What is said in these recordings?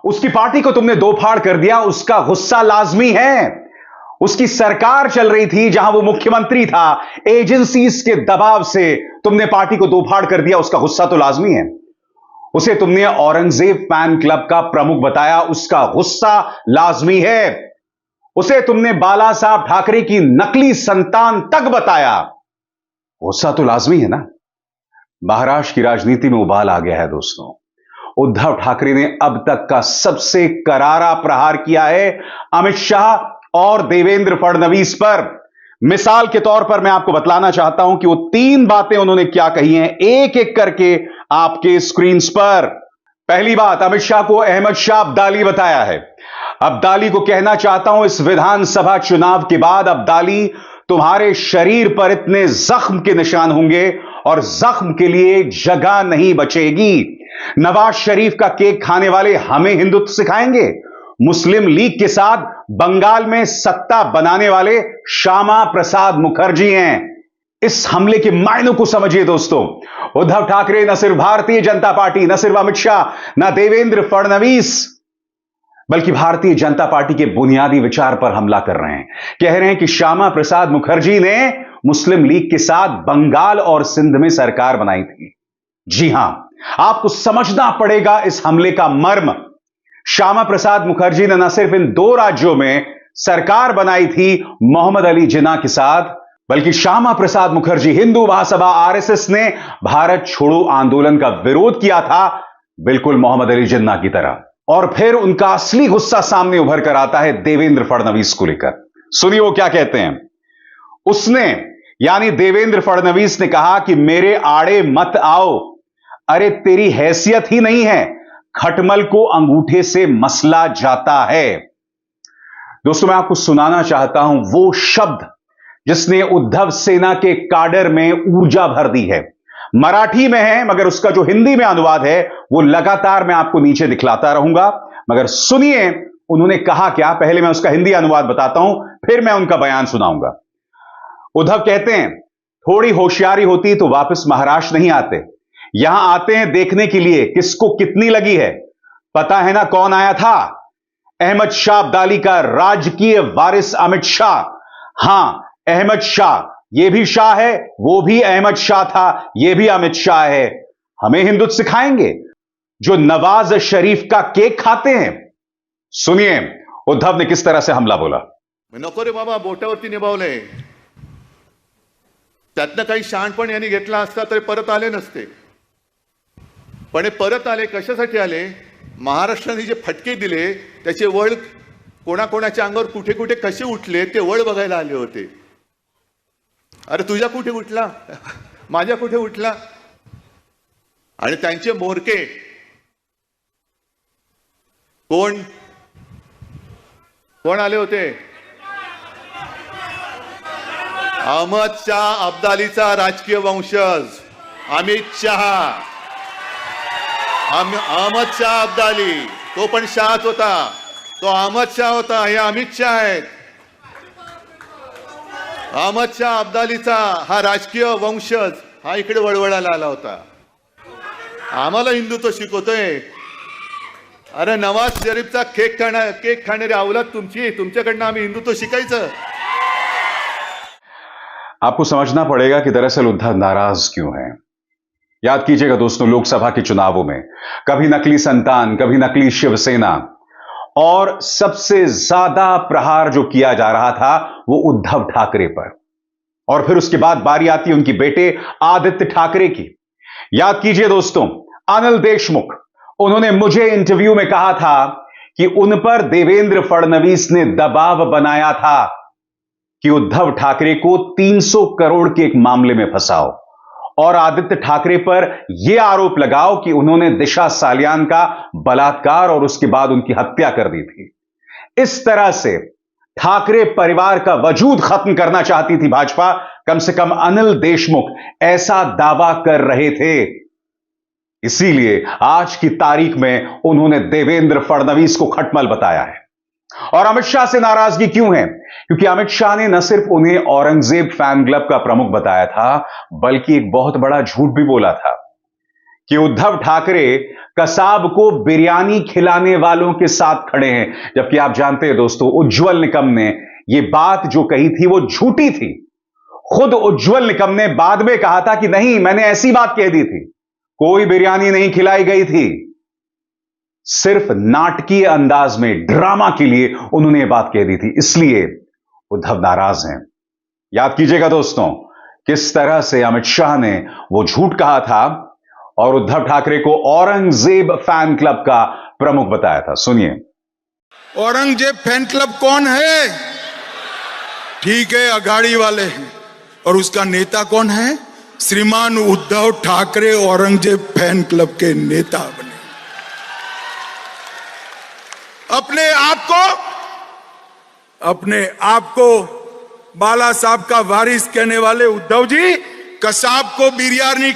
उसकी पार्टी को तुमने दो फाड़ कर दिया, उसका गुस्सा लाजमी है। उसकी सरकार चल रही थी जहां वो मुख्यमंत्री था, एजेंसीज के दबाव से तुमने पार्टी को दो फाड़ कर दिया, उसका गुस्सा तो लाजमी है। उसे तुमने औरंगजेब फैन क्लब का प्रमुख बताया, उसका गुस्सा लाजमी है। उसे तुमने बाला साहब ठाकरे की नकली संतान तक बताया, गुस्सा तो लाजमी है ना। महाराष्ट्र की राजनीति में उबाल आ गया है दोस्तों। उद्धव ठाकरे ने अब तक का सबसे करारा प्रहार किया है अमित शाह और देवेंद्र फडणवीस पर। मिसाल के तौर पर मैं आपको बतलाना चाहता हूं कि वो तीन बातें उन्होंने क्या कही हैं, एक एक करके आपके स्क्रीन पर। पहली बात, अमित शाह को अहमद शाह अब्दाली बताया है। अब्दाली को कहना चाहता हूं, इस विधानसभा चुनाव के बाद अब्दाली, तुम्हारे शरीर पर इतने जख्म के निशान होंगे और जख्म के लिए जगह नहीं बचेगी। नवाज शरीफ का केक खाने वाले हमें हिंदुत्व सिखाएंगे। मुस्लिम लीग के साथ बंगाल में सत्ता बनाने वाले श्यामा प्रसाद मुखर्जी हैं। इस हमले के मायनों को समझिए दोस्तों। उद्धव ठाकरे न सिर्फ भारतीय जनता पार्टी, न सिर्फ अमित शाह, न देवेंद्र फडणवीस, बल्कि भारतीय जनता पार्टी के बुनियादी विचार पर हमला कर रहे हैं। कह रहे हैं कि श्यामा प्रसाद मुखर्जी ने मुस्लिम लीग के साथ बंगाल और सिंध में सरकार बनाई थी। जी हां, आपको समझना पड़ेगा इस हमले का मर्म। श्यामा प्रसाद मुखर्जी ने न सिर्फ इन दो राज्यों में सरकार बनाई थी मोहम्मद अली जिन्ना के साथ, बल्कि श्यामा प्रसाद मुखर्जी हिंदू महासभा आरएसएस ने भारत छोड़ो आंदोलन का विरोध किया था, बिल्कुल मोहम्मद अली जिन्ना की तरह। और फिर उनका असली गुस्सा सामने उभर कर आता है देवेंद्र फडणवीस को लेकर। सुनिए वो क्या कहते हैं। उसने, यानी देवेंद्र फडणवीस ने कहा कि मेरे आड़े मत आओ। अरे तेरी हैसियत ही नहीं है, खटमल को अंगूठे से मसला जाता है। दोस्तों मैं आपको सुनाना चाहता हूं वो शब्द जिसने उद्धव सेना के काडर में ऊर्जा भर दी है। मराठी में है, मगर उसका जो हिंदी में अनुवाद है वो लगातार मैं आपको नीचे दिखलाता रहूंगा। मगर सुनिए उन्होंने कहा क्या। पहले मैं उसका हिंदी अनुवाद बताता हूं, फिर मैं उनका बयान सुनाऊंगा। उद्धव कहते हैं, थोड़ी होशियारी होती तो वापस महाराष्ट्र नहीं आते। यहां आते हैं देखने के लिए किसको कितनी लगी है। पता है ना कौन आया था? अहमद शाह अब्दाली का राजकीय वारिस अमित शाह। हां, अहमद शाह, यह भी शाह है, वो भी अहमद शाह था, यह भी अमित शाह है। हमें हिंदुत्व सिखाएंगे जो नवाज शरीफ का केक खाते हैं। सुनिए उद्धव ने किस तरह से हमला बोला। नको रे बाबा, बोटावरती निभावलंय, त्यातनं काही शहाणपण यांनी घेतला असता तरी परत आले नसते। पण हे परत आले कशासाठी आले? महाराष्ट्राने जे फटके दिले त्याचे वळ कोणाकोणाच्या अंगावर कुठे कुठे कसे उठले ते वळ बघायला आले होते। अरे तुझ्या कुठे उठला, माझ्या कुठे उठला? आणि त्यांचे मोरके कोण कोण आले होते? अहमद शाह अब्दालीचा राजकीय वंशज अमित शहा। अहमद शाह अब्दाली, तो पण शाहच होता, तो अहमद शाह होता, हे अमित शाह आहेत। अहमद शाह अब्दालीचा हा राजकीय वंशज हा इकडे वळवळायला आला होता, आम्हाला हिंदुत्व शिकवतोय। अरे नवाज शरीफचा केक खाणारी अवलाद तुमची, तुमच्याकडनं आम्ही हिंदुत्व शिकायचं। आपको समझना पड़ेगा कि दरअसल उद्धव नाराज क्यों है। याद कीजिएगा दोस्तों, लोकसभा के चुनावों में कभी नकली संतान, कभी नकली शिवसेना, और सबसे ज्यादा प्रहार जो किया जा रहा था वो उद्धव ठाकरे पर। और फिर उसके बाद बारी आती है उनके बेटे आदित्य ठाकरे की। याद कीजिए दोस्तों, अनिल देशमुख, उन्होंने मुझे इंटरव्यू में कहा था कि उन पर देवेंद्र फडणवीस ने दबाव बनाया था कि उद्धव ठाकरे को 300 करोड़ के एक मामले में फंसाओ और आदित्य ठाकरे पर यह आरोप लगाओ कि उन्होंने दिशा सालियान का बलात्कार और उसके बाद उनकी हत्या कर दी थी। इस तरह से ठाकरे परिवार का वजूद खत्म करना चाहती थी भाजपा। कम से कम अनिल देशमुख ऐसा दावा कर रहे थे। इसीलिए आज की तारीख में उन्होंने देवेंद्र फडणवीस को खटमल बताया है। और अमित शाह से नाराजगी क्यों है? क्योंकि अमित शाह ने न सिर्फ उन्हें औरंगजेब फैन क्लब का प्रमुख बताया था, बल्कि एक बहुत बड़ा झूठ भी बोला था कि उद्धव ठाकरे कसाब को बिरयानी खिलाने वालों के साथ खड़े हैं। जबकि आप जानते हैं दोस्तों, उज्ज्वल निकम ने यह बात जो कही थी वो झूठी थी। खुद उज्ज्वल निकम ने बाद में कहा था कि नहीं, मैंने ऐसी बात कह दी थी, कोई बिरयानी नहीं खिलाई गई थी। सिर्फ नाटकीय अंदाज में, ड्रामा के लिए उन्होंने यह बात कह दी थी, इसलिए उद्धव नाराज हैं। याद कीजिएगा दोस्तों, किस तरह से अमित शाह ने वो झूठ कहा था और उद्धव ठाकरे को औरंगजेब फैन क्लब का प्रमुख बताया था। सुनिए। औरंगजेब फैन क्लब कौन है? ठीक है, अघाड़ी वाले हैं। और उसका नेता कौन है? श्रीमान उद्धव ठाकरे औरंगजेब फैन क्लब के नेता बने। अपने आप को बाला साहब का वारिस कहने वाले उद्धव जी कसाब को बिरयानी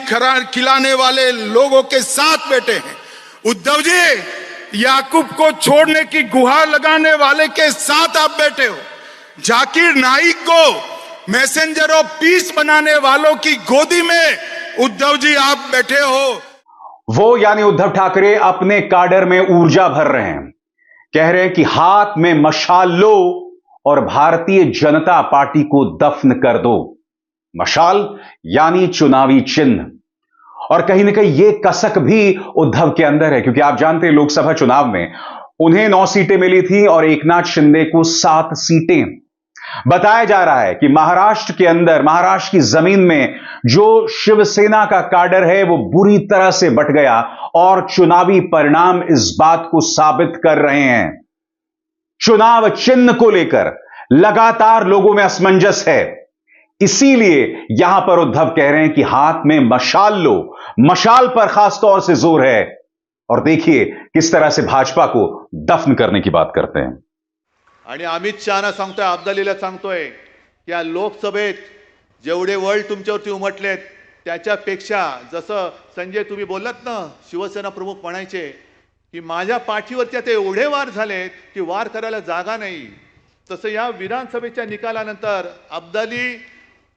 खिलाने वाले लोगों के साथ बैठे हैं। उद्धव जी याकूब को छोड़ने की गुहार लगाने वाले के साथ आप बैठे हो। जाकिर नाइक को मैसेंजर ऑफ पीस बनाने वालों की गोदी में उद्धव जी आप बैठे हो। वो यानी उद्धव ठाकरे अपने काडर में ऊर्जा भर रहे हैं, कह रहे हैं कि हाथ में मशाल लो और भारतीय जनता पार्टी को दफन कर दो। मशाल यानी चुनावी चिन्ह। और कहीं ना कहीं यह कसक भी उद्धव के अंदर है, क्योंकि आप जानते हैं लोकसभा चुनाव में उन्हें 9 सीटें मिली थी और एकनाथ शिंदे को 7 सीटें। बताया जा रहा है कि महाराष्ट्र के अंदर, महाराष्ट्र की जमीन में जो शिवसेना का काडर है वो बुरी तरह से बट गया और चुनावी परिणाम इस बात को साबित कर रहे हैं। चुनाव चिन्ह को लेकर लगातार लोगों में असमंजस है। इसीलिए यहां पर उद्धव कह रहे हैं कि हाथ में मशाल लो। मशाल पर खास तौर से जोर है। और देखिए किस तरह से भाजपा को दफन करने की बात करते हैं। आणि अमित शहाना सांगतोय, अब्दालीला सांगतोय की या लोकसभेत जेवढे वळ तुमच्यावरती उमटलेत त्याच्यापेक्षा, जसं संजय तुम्ही बोललात ना, शिवसेना प्रमुख म्हणायचे की माझ्या पाठीवरती आता एवढे वार झालेत की वार करायला जागा नाही, तसं या विधानसभेच्या निकालानंतर अब्दाली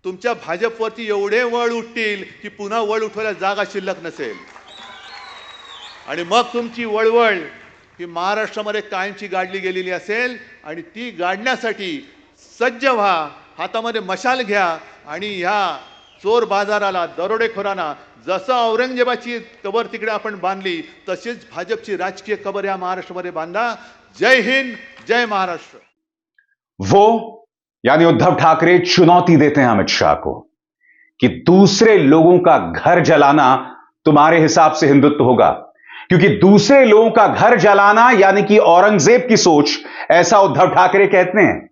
तुमच्या भाजपवरती एवढे वळ उठतील की पुन्हा वळ उठवायला जागा शिल्लक नसेल। आणि मग तुमची वळवळ ही महाराष्ट्रामध्ये कायमची गाडली गेलेली असेल आणि ती गाडण्यासाठी सज्ज व्हा, हातामध्ये मशाल घ्या आणि ह्या चोर बाजाराला, दरोडेखोरांना जसं औरंगजेबाची कबर तिकडे आपण बांधली तशीच भाजपची राजकीय कबर या महाराष्ट्रामध्ये बांधा। जय हिंद, जय महाराष्ट्र। वो यानी उद्धव ठाकरे चुनौती देते हैं अमित शाह को कि दूसरे लोगों का घर जलाना तुम्हारे हिसाब से हिंदुत्व होगा, क्योंकि दूसरे लोगों का घर जलाना यानी कि औरंगजेब की सोच, ऐसा उद्धव ठाकरे कहते हैं।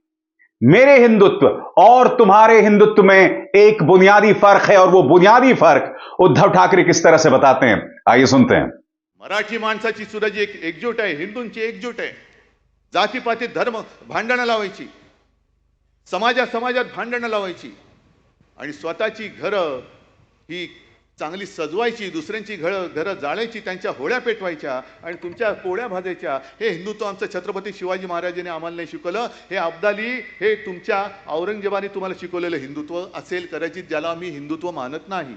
मेरे हिंदुत्व और तुम्हारे हिंदुत्व में एक बुनियादी फर्क है, और वो बुनियादी फर्क उद्धव ठाकरे किस तरह से बताते हैं, आइए सुनते हैं। मराठी माणसाची सुद्धा जी एकजूट आहे, हिंदूंची एकजूट आहे। जातीपाती धर्म भांडणं लावायची, समाजात भांडणं लावायची आणि स्वतःची घरं ही चांगली सजवायची, दुसऱ्यांची घरं जाळायची, त्यांच्या होळ्या पेटवायच्या आणि तुमच्या पोळ्या भाजायच्या। हे हिंदुत्व आमचं छत्रपती शिवाजी महाराजांनी आम्हाला नाही शिकवलं। हे अब्दाली, हे तुमच्या औरंगजेबाने तुम्हाला शिकवलेलं हिंदुत्व असेल कदाचित, ज्याला आम्ही हिंदुत्व मानत नाही।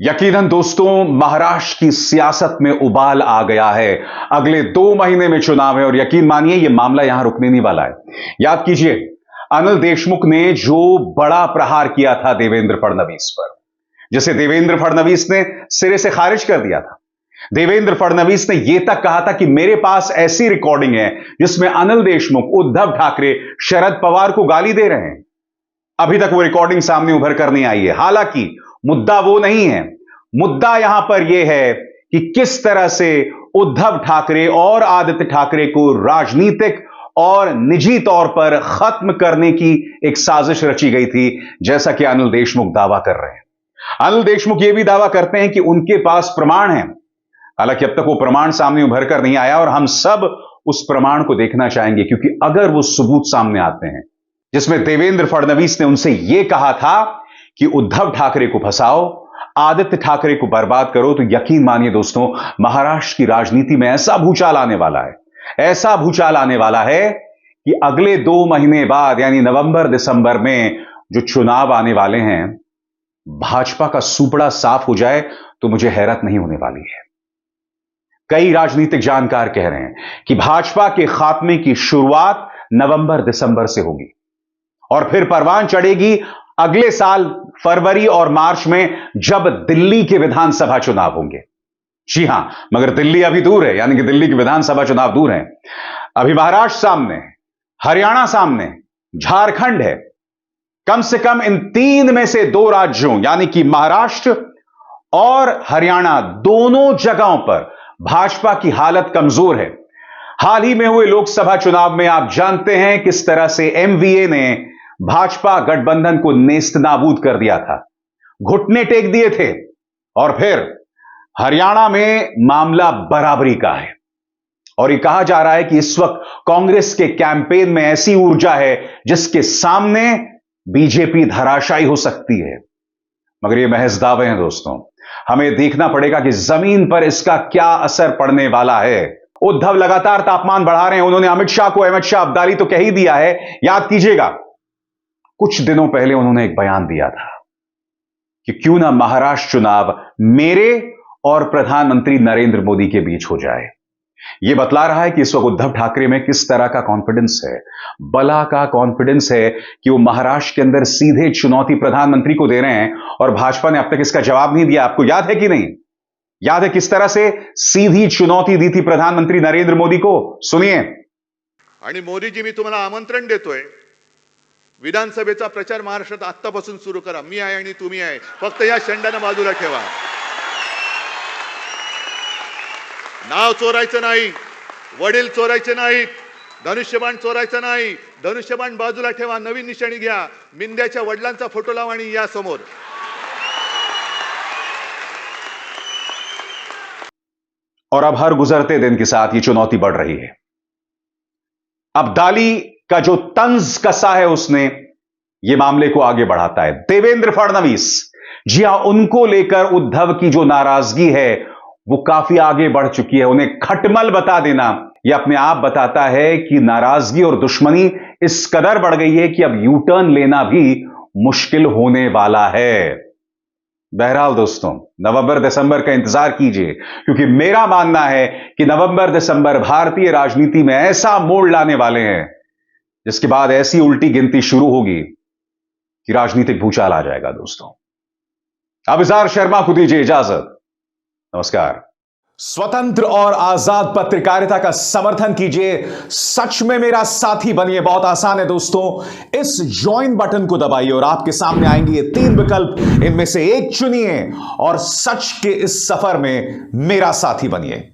यकीनन दोस्तों, महाराष्ट्र की सियासत में उबाल आ गया है। अगले 2 महीने में चुनाव है और यकीन मानिए यह मामला यहां रुकने नहीं वाला है। याद कीजिए, अनिल देशमुख ने जो बड़ा प्रहार किया था देवेंद्र फडणवीस पर, जिसे देवेंद्र फडणवीस ने सिरे से खारिज कर दिया था। देवेंद्र फडणवीस ने यह तक कहा था कि मेरे पास ऐसी रिकॉर्डिंग है जिसमें अनिल देशमुख, उद्धव ठाकरे शरद पवार को गाली दे रहे हैं। अभी तक वो रिकॉर्डिंग सामने उभर कर नहीं आई है। हालांकि मुद्दा वो नहीं है, मुद्दा यहां पर यह है कि किस तरह से उद्धव ठाकरे और आदित्य ठाकरे को राजनीतिक और निजी तौर पर खत्म करने की एक साजिश रची गई थी, जैसा कि अनिल देशमुख दावा कर रहे हैं। अनिल देशमुख यह भी दावा करते हैं कि उनके पास प्रमाण है। हालांकि अब तक वो प्रमाण सामने उभर कर नहीं आया और हम सब उस प्रमाण को देखना चाहेंगे, क्योंकि अगर वो सबूत सामने आते हैं जिसमें देवेंद्र फडणवीस ने उनसे यह कहा था कि उद्धव ठाकरे को फंसाओ, आदित्य ठाकरे को बर्बाद करो, तो यकीन मानिए दोस्तों, महाराष्ट्र की राजनीति में ऐसा भूचाल आने वाला है, ऐसा भूचाल आने वाला है कि अगले 2 महीने बाद यानी नवंबर दिसंबर में जो चुनाव आने वाले हैं, भाजपा का सुपड़ा साफ हो जाए तो मुझे हैरत नहीं होने वाली है। कई राजनीतिक जानकार कह रहे हैं कि भाजपा के खात्मे की शुरुआत नवंबर-दिसंबर से होगी और फिर परवान चढ़ेगी अगले साल फरवरी और मार्च में, जब दिल्ली के विधानसभा चुनाव होंगे। जी हां, मगर दिल्ली अभी दूर है, यानी कि दिल्ली के विधानसभा चुनाव दूर हैं। अभी महाराष्ट्र सामने, हरियाणा सामने, झारखंड है। कम से कम इन 3 में से 2 राज्यों, यानी कि महाराष्ट्र और हरियाणा, दोनों जगहों पर भाजपा की हालत कमजोर है। हाल ही में हुए लोकसभा चुनाव में आप जानते हैं किस तरह से एमवीए ने भाजपा गठबंधन को नेस्तनाबूद कर दिया था, घुटने टेक दिए थे। और फिर हरियाणा में मामला बराबरी का है और यह कहा जा रहा है कि इस वक्त कांग्रेस के कैंपेन में ऐसी ऊर्जा है जिसके सामने बीजेपी धराशायी हो सकती है। मगर यह महज दावे हैं दोस्तों, हमें देखना पड़ेगा कि जमीन पर इसका क्या असर पड़ने वाला है। उद्धव लगातार तापमान बढ़ा रहे हैं। उन्होंने अमित शाह को अहमद शाह अब्दाली तो कह ही दिया है। याद कीजिएगा, कुछ दिनों पहले उन्होंने एक बयान दिया था कि क्यों ना महाराष्ट्र चुनाव मेरे और प्रधानमंत्री नरेंद्र मोदी के बीच हो जाए। यह बतला रहा है कि इस वक्त उद्धव ठाकरे में किस तरह का कॉन्फिडेंस है, बला का कॉन्फिडेंस है कि वो महाराष्ट्र के अंदर सीधे चुनौती प्रधानमंत्री को दे रहे हैं और भाजपा ने अब तक इसका जवाब नहीं दिया। आपको याद है कि नहीं? याद है किस तरह से सीधी चुनौती दी थी प्रधानमंत्री नरेंद्र मोदी को? सुनिए। आणि मोदीजी, मी तुम्हाला आमंत्रण देतोय, विधानसभेचा प्रचार महाराष्ट्रात आत्तापासून सुरू करा. मी आहे आणि तुम्ही आहे, फक्त या शेंडाने बाजूला ठेवा. नाव चोरायचं नाही, वडील चोरायचे नाहीत, धनुष्यबाण चोरायचं नाही. धनुष्यबाण बाजूला ठेवा, नवीन निशाणी घ्या, मिंद्याच्या वडिलांचा फोटो लावा आणि या समोर. और अब हर गुजरते दिन के साथ ये चुनौती बढ़ रही है। अब्दाली का जो तंज कसा है उसने, ये मामले को आगे बढ़ाता है। देवेंद्र फडणवीस, जी हां, उनको लेकर उद्धव की जो नाराजगी है वो काफी आगे बढ़ चुकी है। उन्हें खटमल बता देना यह अपने आप बताता है कि नाराजगी और दुश्मनी इस कदर बढ़ गई है कि अब यू टर्न लेना भी मुश्किल होने वाला है। बहरहाल दोस्तों, नवंबर दिसंबर का इंतजार कीजिए, क्योंकि मेरा मानना है कि नवंबर दिसंबर भारतीय राजनीति में ऐसा मोड़ लाने वाले हैं जिसके बाद ऐसी उल्टी गिनती शुरू होगी कि राजनीतिक भूचाल आ जाएगा। दोस्तों, अभिजार शर्मा को दीजिए इजाजत। नमस्कार। स्वतंत्र और आजाद पत्रकारिता का समर्थन कीजिए, सच में मेरा साथी बनिए। बहुत आसान है दोस्तों, इस ज्वाइन बटन को दबाइए और आपके सामने आएंगे ये 3 विकल्प, इनमें से एक चुनिए और सच के इस सफर में मेरा साथी बनिए।